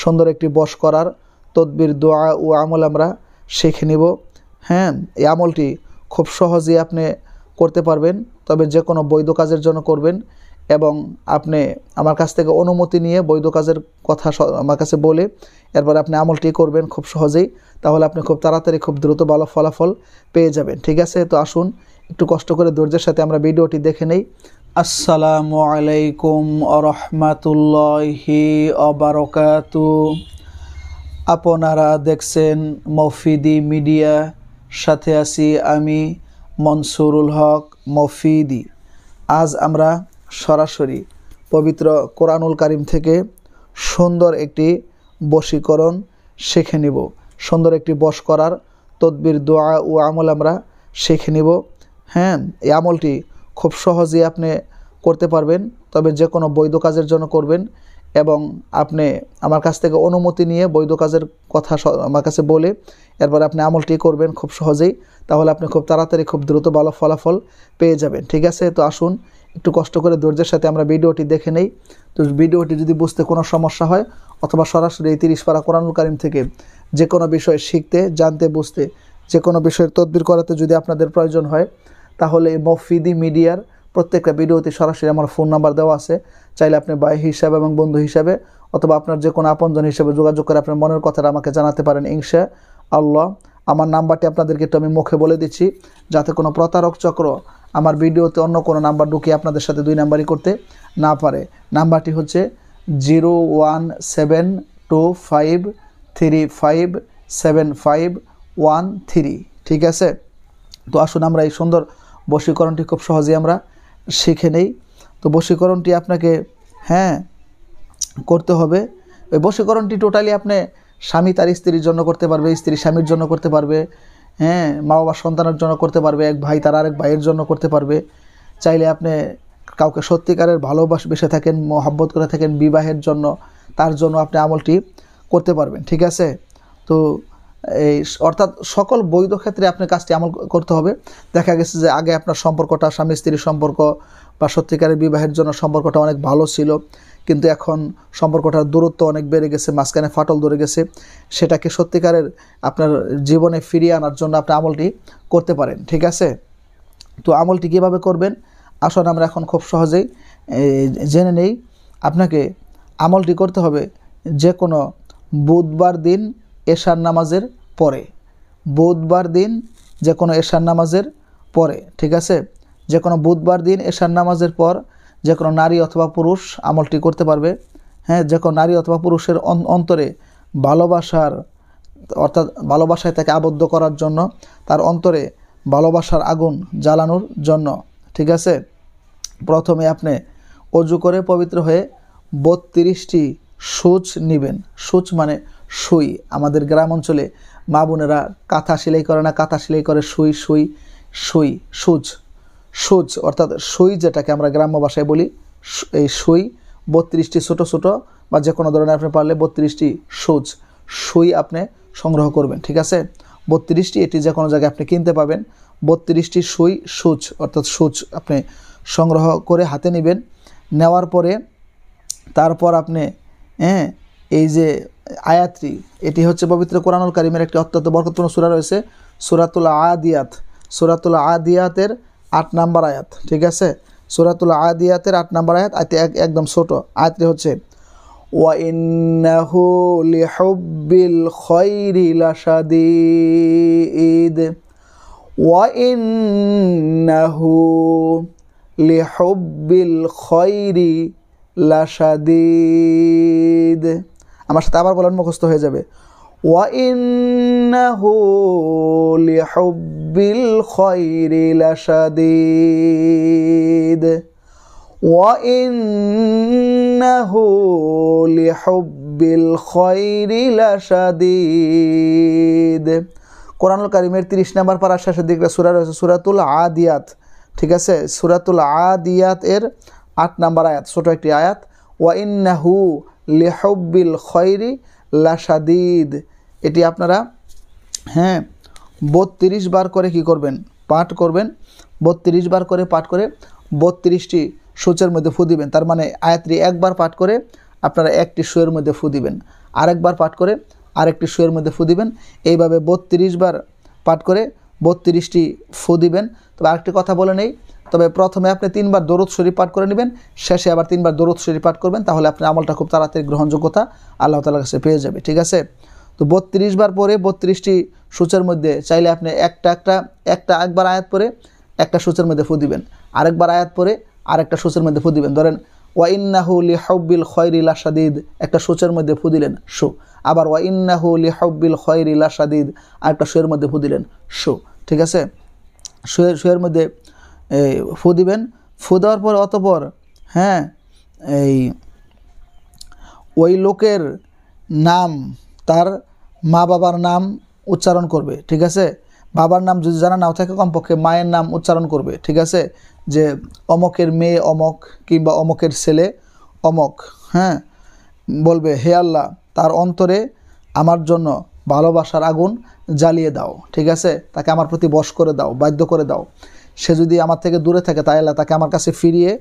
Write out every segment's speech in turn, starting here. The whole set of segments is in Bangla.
সুন্দর একটি বশ করার তদবির, দোয়া ও আমল আমরা শিখে নিব। হ্যাঁ, এই আমলটি খুব সহজেই আপনি করতে পারবেন, তবে যে কোনো বৈধ কাজের জন্য করবেন এবং আপনি আমার কাছ থেকে অনুমতি নিয়ে বৈধ কাজের কথা আমার কাছে বলে এরপর আপনি আমলটি করবেন খুব সহজেই, তাহলে আপনি খুব তাড়াতাড়ি খুব দ্রুত ভালো ফলাফল পেয়ে যাবেন। ঠিক আছে, তো আসুন একটু কষ্ট করে ধৈর্যের সাথে আমরা ভিডিওটি দেখে নেই। আসসালামু আলাইকুম ওয়া রাহমাতুল্লাহি ওয়া বারাকাতুহু। আপনারা দেখছেন মফিদি মিডিয়া, সাথে আছি আমি মনসুরুল হক মফিদি। আজ আমরা সরাসরি পবিত্র কোরআনুল কারীম থেকে সুন্দর একটি বশীকরণ শিখে নিব। সুন্দর একটি বশ করার তদবির, দোয়া ও আমল আমরা শিখে নিব। হ্যাঁ, এই আমলটি খুব সহজেই আপনি করতে পারবেন, তবে যে কোনো বৈধ কাজের জন্য করবেন এবং আপনি আমার কাছ থেকে অনুমতি নিয়ে বৈধ কাজের কথা আমার কাছে বলে এরপর আপনি আমলটি করবেন খুব সহজেই, তাহলে আপনি খুব তাড়াতাড়ি খুব দ্রুত ভালো ফলাফল পেয়ে যাবেন। ঠিক আছে, তো আসুন একটু কষ্ট করে ধৈর্যের সাথে আমরা ভিডিওটি দেখে নেই। তো ভিডিওটি যদি বুঝতে কোনো সমস্যা হয় অথবা সরাসরি এই 30 পারা কোরআনুল কারীম থেকে যে কোনো বিষয় শিখতে, জানতে, বুঝতে, যে কোনো বিষয়ের তদবির করাতে যদি আপনাদের প্রয়োজন হয়, তাহলে এই মফিদি মিডিয়ার প্রত্যেকটা ভিডিওতে সরাসরি আমার ফোন নাম্বার দেওয়া আছে। চাইলে আপনি ভাই হিসাবে এবং বন্ধু হিসাবে অথবা আপনার যে কোনো আপনজন হিসেবে যোগাযোগ করে আপনার মনের কথাটা আমাকে জানাতে পারেন ইনশাআল্লাহ। আমার নাম্বারটি আপনাদেরকে একটু আমি মুখে বলে দিচ্ছি, যাতে কোনো প্রতারক চক্র আমার ভিডিওতে অন্য কোনো নাম্বার ঢুকিয়ে আপনাদের সাথে 2 নাম্বারই করতে না পারে। নাম্বারটি হচ্ছে 01725357513। ঠিক আছে, তো আসুন আমরা এই সুন্দর বশীকরণটি খুব সহজেই আমরা শিখে নেই। তো বশীকরণটি আপনাকে করতে হবে। ওই বশীকরণটি টোটালি আপনি স্বামী তার স্ত্রীর জন্য করতে পারবে, স্ত্রী স্বামীর জন্য করতে পারবে, মা বাবা সন্তানের জন্য করতে পারবে, এক ভাই তার আরেক ভাইয়ের জন্য করতে পারবে। চাইলে আপনি কাউকে সত্যিকারের ভালোবেসে থাকেন, মহব্বত করে থাকেন বিবাহের জন্য, তার জন্য আপনি আমলটি করতে পারবেন। ঠিক আছে, তো এই অর্থাৎ সকল বৈধ ক্ষেত্রে আপনি কাজটি আমল করতে হবে। দেখা গেছে যে আগে আপনার সম্পর্কটা স্বামী স্ত্রীর সম্পর্ক বা সত্যিকারের বিবাহের জন্য সম্পর্কটা অনেক ভালো ছিল, কিন্তু এখন সম্পর্কটার দূরত্ব অনেক বেড়ে গেছে, মাঝখানে ফাটল ধরে গেছে। সেটাকে সত্যিকারের আপনার জীবনে ফিরিয়ে আনার জন্য আপনি আমলটি করতে পারেন। ঠিক আছে, তো আমলটি কীভাবে করবেন আসুন আমরা এখন খুব সহজেই জেনে নেই। আপনাকে আমলটি করতে হবে যে কোনো বুধবার দিন এশার নামাজের পরে, বুধবার দিন যে কোনো এশার নামাজের পরে। ঠিক আছে, যে কোনো বুধবার দিন এশার নামাজের পর যে কোনো নারী অথবা পুরুষ আমলটি করতে পারবে। যে কোনো নারী অথবা পুরুষের অন্তরে ভালোবাসার অর্থাৎ ভালোবাসায় তাকে আবদ্ধ করার জন্য, তার অন্তরে ভালোবাসার আগুন জ্বালানোর জন্য। ঠিক আছে, প্রথমে আপনি অজু করে পবিত্র হয়ে 32টি সূচ নেবেন। সূচ মানে সুই। আমাদের গ্রাম অঞ্চলে মা বোনেরা কাঁথা সেলাই করে না, কাঁথা সেলাই করে সুই, সুই, সুই, সূচ, সূচ অর্থাৎ সুই যেটাকে আমরা গ্রাম্য ভাষায় বলি, এই সুই 32টি ছোটো ছোটো বা যে কোনো ধরনের আপনি পারলে 32টি সূচ, সুই আপনি সংগ্রহ করবেন। ঠিক আছে, 32টি, এটি যে কোনো জায়গায় আপনি কিনতে পাবেন। 32টি সুই, সূচ অর্থাৎ সূচ আপনি সংগ্রহ করে হাতে নেবেন। নেওয়ার পরে তারপর আপনি এই যে আয়াতটি, এটি হচ্ছে পবিত্র কোরআনুল কারীমের একটি অত্যন্ত বরকতপূর্ণ সূরা রয়েছে, সূরাতুল আদিয়াত। সূরাতুল আদিয়াতের 8 নম্বর আয়াত। ঠিক আছে, সূরাতুল আদিয়াতের 8 নম্বর আয়াত, একদম ছোট আয়াতটি হচ্ছে ওয়া ইন্নাহু লিহুব্বিল খায়রি লাশাদীদ, ওয়া ইন্নাহু লিহুব্বিল খায়রি লাশাদীদ। আমার সাথে আবার বলেন, মুখস্থ হয়ে যাবে। ওয়া ইন্নাহু লিহুব্বিল খায়রি লাশাদীদ, ওয়া ইন্নাহু লিহুব্বিল খায়রি লাশাদীদ। কোরআনুল কারীমের 30 নম্বর পারার শেষের দিকে সূরা রয়েছে, সূরাতুল আদিয়াত। ঠিক আছে, সূরাতুল আদিয়াত এর 8 নম্বর আয়াত, ছোট একটি আয়াত, ওয়া ইন্নাহু লিহুব্বিল খায়রি লাশাদীদ। এটি আপনারা 32 বার করে কি করবেন, পাঠ করবেন। 32 বার করে পাঠ করে 32টি সূচের মধ্যে ফু দিবেন। তার মানে আয়াতটি একবার পাঠ করে আপনারা একটি সুয়ের মধ্যে ফু দিবেন, আরেকবার পাঠ করে আরেকটি সুয়ের মধ্যে ফু দিবেন। এইভাবে 32 বার পাঠ করে 32টি ফু দিবেন। তবে আরেকটি কথা বলে নেই, তবে প্রথমে আপনি 3 বার দরুদ শরীফ পাঠ করে নেবেন, শেষে আবার 3 বার দরুদ শরীফ পাঠ করবেন, তাহলে আপনার আমলটা খুব তাড়াতাড়ি গ্রহণযোগ্যতা আল্লাহ তাআলার কাছে পেয়ে যাবে। ঠিক আছে? তো 32 বার পরে 32টি সূচের মধ্যে চাইলে আপনি একবার আয়াত পরে একটা সূচের মধ্যে ফু দিবেন, আরেকবার আয়াত পরে আরেকটা সূচের মধ্যে ফু দিবেন। ধরেন ওয়াইন্নাহু লিহুব্বিল খয়রি লাশাদীদ, একটা সূচের মধ্যে ফু দিলেন শু, আবার ওয়াইন্নাহু লিহুব্বিল খয়রি লাশাদীদ আরেকটা সুয়ের মধ্যে ফু দিলেন শু। ঠিক আছে? সুয়ের মধ্যে ফু দিবেন। ফু দেওয়ার পর অতঃপর ওই লোকের নাম, তার মা বাবার নাম উচ্চারণ করবে। ঠিক আছে? বাবার নাম যদি জানা নাও থাকে কমপক্ষে মায়ের নাম উচ্চারণ করবে। ঠিক আছে? যে অমকের মেয়ে অমক কিংবা অমকের ছেলে অমক, বলবে হে আল্লাহ তার অন্তরে আমার জন্য ভালোবাসার আগুন জ্বালিয়ে দাও। ঠিক আছে? তাকে আমার প্রতি বশ করে দাও, বাধ্য করে দাও। সে যদি আমার থেকে দূরে থাকে তাই আল্লাহ তাকে আমার কাছে ফিরিয়ে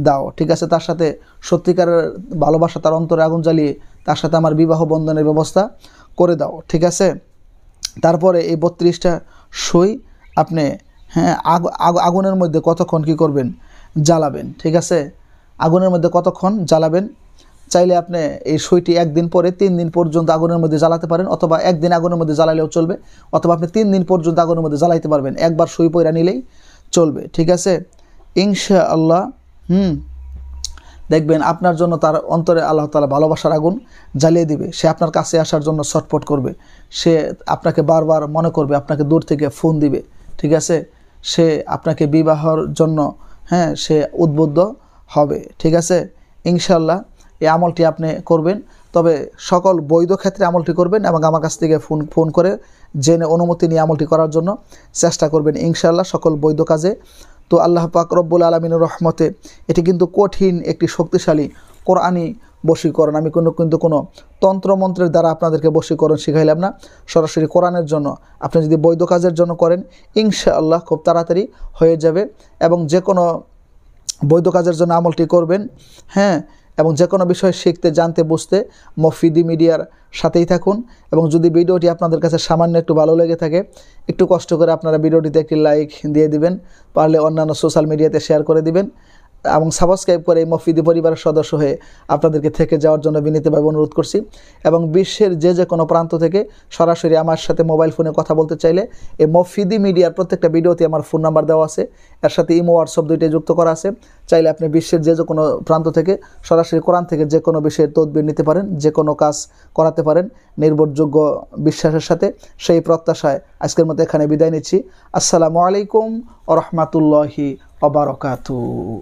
দাও। ঠিক আছে? তার সাথে সত্যিকারের ভালোবাসা, তার অন্তরে আগুন জ্বালিয়ে তার সাথে আমার বিবাহ বন্ধনের ব্যবস্থা করে দাও। ঠিক আছে? তারপরে এই 32টা সই আপনি আগুনের মধ্যে কতক্ষণ কি করবেন? জ্বালাবেন। ঠিক আছে? আগুনের মধ্যে কতক্ষণ জ্বালাবেন? চাইলে আপনি এই সইটি 1 দিন পরে 3 দিন পর্যন্ত আগুনের মধ্যে জ্বালাতে পারেন, অথবা 1 দিন আগুনের মধ্যে জ্বালালেও চলবে, অথবা আপনি 3 দিন পর্যন্ত আগুনের মধ্যে জ্বালাইতে পারবেন, একবার সই পয়রা নিলেই চলবে। ঠিক আছে? ইনশাআল্লাহ দেখবেন আপনার জন্য তার অন্তরে আল্লাহ তাআলা ভালোবাসার আগুন জ্বালিয়ে দিবে। সে আপনার কাছে আসার জন্য ছটফট করবে, সে আপনাকে বারবার মনে করবে, আপনাকে দূর থেকে ফোন দিবে। ঠিক আছে? সে আপনাকে বিবাহর জন্য সে উদ্বুদ্ধ হবে। ঠিক আছে? ইনশাআল্লাহ এই আমলটি আপনি করবেন, তবে সকল বৈধ ক্ষেত্রে আমলটি করবেন এবং আমার কাছ থেকে ফোন করে জেনে অনুমতি নিয়ে আমলটি করার জন্য চেষ্টা করবেন ইনশাআল্লাহ সকল বৈধ কাজে। তো আল্লাহ পাক রব্বুল আলামিনের রহমতে এটি কিন্তু কঠিন একটি শক্তিশালী কোরআনি বশীকরণ। আমি কিন্তু কোনো তন্ত্রমন্ত্রের দ্বারা আপনাদেরকে বশীকরণ শিখাইলাম না, সরাসরি কোরআনের জন্য আপনি যদি বৈধ কাজের জন্য করেন ইনশাআল্লাহ খুব তাড়াতাড়ি হয়ে যাবে। এবং যে কোনো বৈধ কাজের জন্য আমলটি করবেন, এবং যে কোনো বিষয় শিখতে, জানতে, বুঝতে মফিদি মিডিয়ার সাথেই থাকুন। এবং যদি ভিডিওটি আপনাদের কাছে সামান্য একটু ভালো লেগে থাকে, একটু কষ্ট করে আপনারা ভিডিওটিতে একটি লাইক দিয়ে দিবেন, পারলে অন্যান্য সোশ্যাল মিডিয়াতে শেয়ার করে দিবেন এবং সাবস্ক্রাইব করে এই মফিদি পরিবারের সদস্য হয়ে আপনাদেরকে থেকে যাওয়ার জন্য বিনীতভাবে অনুরোধ করছি। এবং বিশ্বের যে কোনো প্রান্ত থেকে সরাসরি আমার সাথে মোবাইল ফোনে কথা বলতে চাইলে এই মফিদি মিডিয়ার প্রত্যেকটা ভিডিওতে আমার ফোন নাম্বার দেওয়া আছে, এর সাথে ইমো হোয়াটসঅ্যাপ দুইটাই যুক্ত করা আছে। চাইলে আপনি বিশ্বের যে কোনো প্রান্ত থেকে সরাসরি কোরআন থেকে যে কোনো বিষয়ের তদবির নিতে পারেন, যে কোনো কাজ করাতে পারেন নির্ভরযোগ্য বিশ্বাসের সাথে। সেই প্রত্যাশায় আজকের মতো এখানে বিদায় নিচ্ছি। আসসালামু আলাইকুম ওয়া রাহমাতুল্লাহি ওয়া বারাকাতুহু।